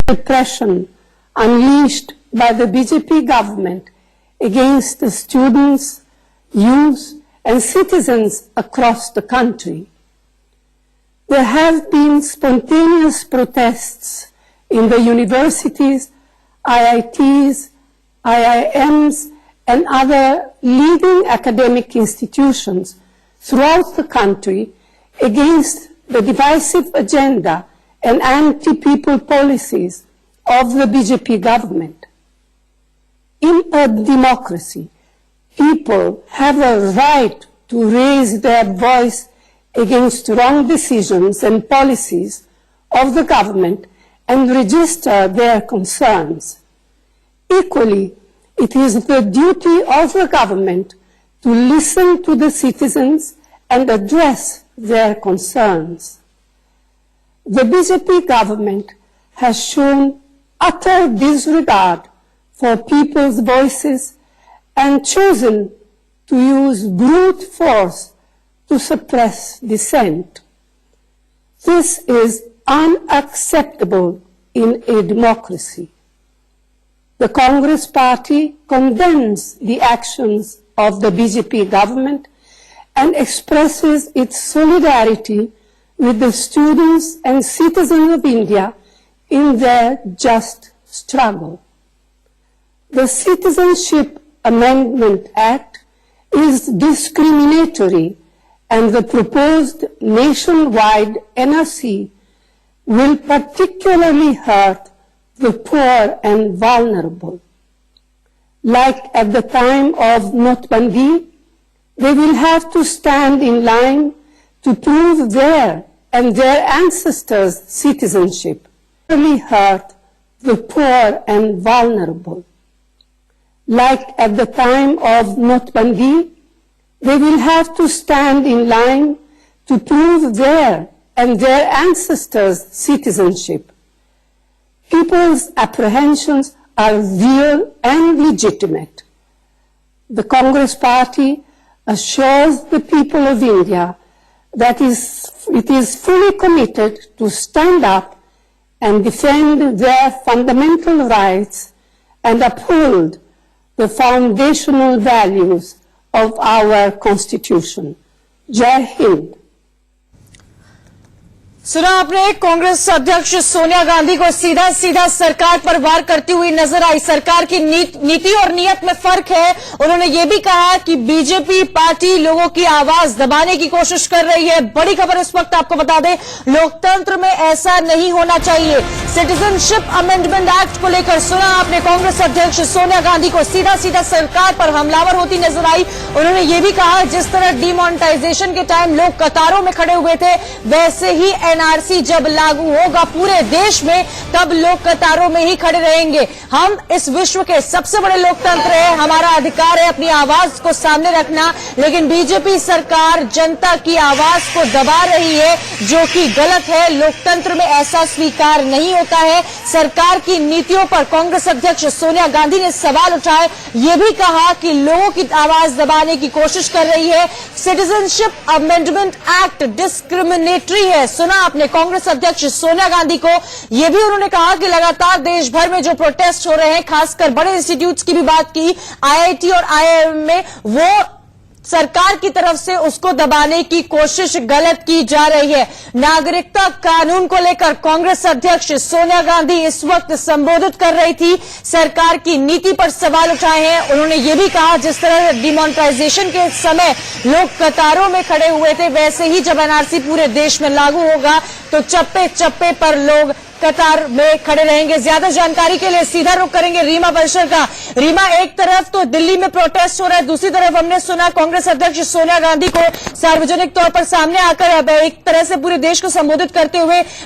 repression unleashed by the BJP government against the students, youth and citizens across the country. There have been spontaneous protests in the universities, IITs, IIMs and other leading academic institutions throughout the country against the divisive agenda and anti-people policies of the BJP government. In a democracy, people have a right to raise their voice against wrong decisions and policies of the government and register their concerns. Equally, it is the duty of the government to listen to the citizens and address their concerns. The BJP government has shown utter disregard for people's voices and chosen to use brute force to suppress dissent. This is unacceptable in a democracy. The Congress Party condemns the actions of the BJP government and expresses its solidarity with the students and citizens of India in their just struggle. The Citizenship Amendment Act is discriminatory and the proposed nationwide NRC will particularly hurt the poor and vulnerable. Like at the time of Notbandi, they will have to stand in line to prove their and their ancestors' citizenship, really hurt the poor and vulnerable. Like at the time of Notbandi, they will have to stand in line to prove their and their ancestors' citizenship. People's apprehensions are real and legitimate. The Congress Party assures the people of India that it is fully committed to stand up and defend their fundamental rights and uphold the foundational values of our Constitution. Jai Hind. सुना आपने कांग्रेस अध्यक्ष सोनिया गांधी को सीधा सीधा सरकार पर वार करती हुई नजर आई। सरकार की नीति और नीयत में फर्क है। उन्होंने ये भी कहा कि बीजेपी पार्टी लोगों की आवाज दबाने की कोशिश कर रही है। बड़ी खबर इस वक्त आपको बता दें, लोकतंत्र में ऐसा नहीं होना चाहिए। सिटीजनशिप अमेंडमेंट एक्ट को लेकर सुना आपने कांग्रेस अध्यक्ष सोनिया गांधी को सीधा सीधा सरकार पर हमलावर होती नजर आई। उन्होंने ये भी कहा जिस तरह डिमोनेटाइजेशन के टाइम लोग कतारों में खड़े हुए थे, वैसे ही एनआरसी जब लागू होगा पूरे देश में तब लोग कतारों में ही खड़े रहेंगे। हम इस विश्व के सबसे बड़े लोकतंत्र है, हमारा अधिकार है अपनी आवाज को सामने रखना, लेकिन बीजेपी सरकार जनता की आवाज को दबा रही है जो कि गलत है। लोकतंत्र में ऐसा स्वीकार नहीं होता है। सरकार की नीतियों पर कांग्रेस अध्यक्ष सोनिया गांधी ने सवाल उठाए, ये भी कहा कि लोगों की आवाज दबाने की कोशिश कर रही है। सिटीजनशिप अमेंडमेंट एक्ट डिस्क्रिमिनेटरी है। सुना आपने कांग्रेस अध्यक्ष सोनिया गांधी को। यह भी उन्होंने कहा कि लगातार देश भर में जो प्रोटेस्ट हो रहे हैं, खासकर बड़े इंस्टीट्यूट्स की भी बात की, आईआईटी और आईआईएम में, वो सरकार की तरफ से उसको दबाने की कोशिश गलत की जा रही है। नागरिकता कानून को लेकर कांग्रेस अध्यक्ष सोनिया गांधी इस वक्त संबोधित कर रही थी, सरकार की नीति पर सवाल उठाए हैं। उन्होंने ये भी कहा जिस तरह डिमोनेटाइजेशन के समय लोग कतारों में खड़े हुए थे, वैसे ही जब एनआरसी पूरे देश में लागू होगा तो चप्पे चप्पे पर लोग कतार में खड़े रहेंगे। ज्यादा जानकारी के लिए सीधा रुख करेंगे रीमा बंसल का। रीमा, एक तरफ तो दिल्ली में प्रोटेस्ट हो रहा है, दूसरी तरफ हमने सुना कांग्रेस अध्यक्ष सोनिया गांधी को सार्वजनिक तौर पर सामने आकर अब एक तरह से पूरे देश को संबोधित करते हुए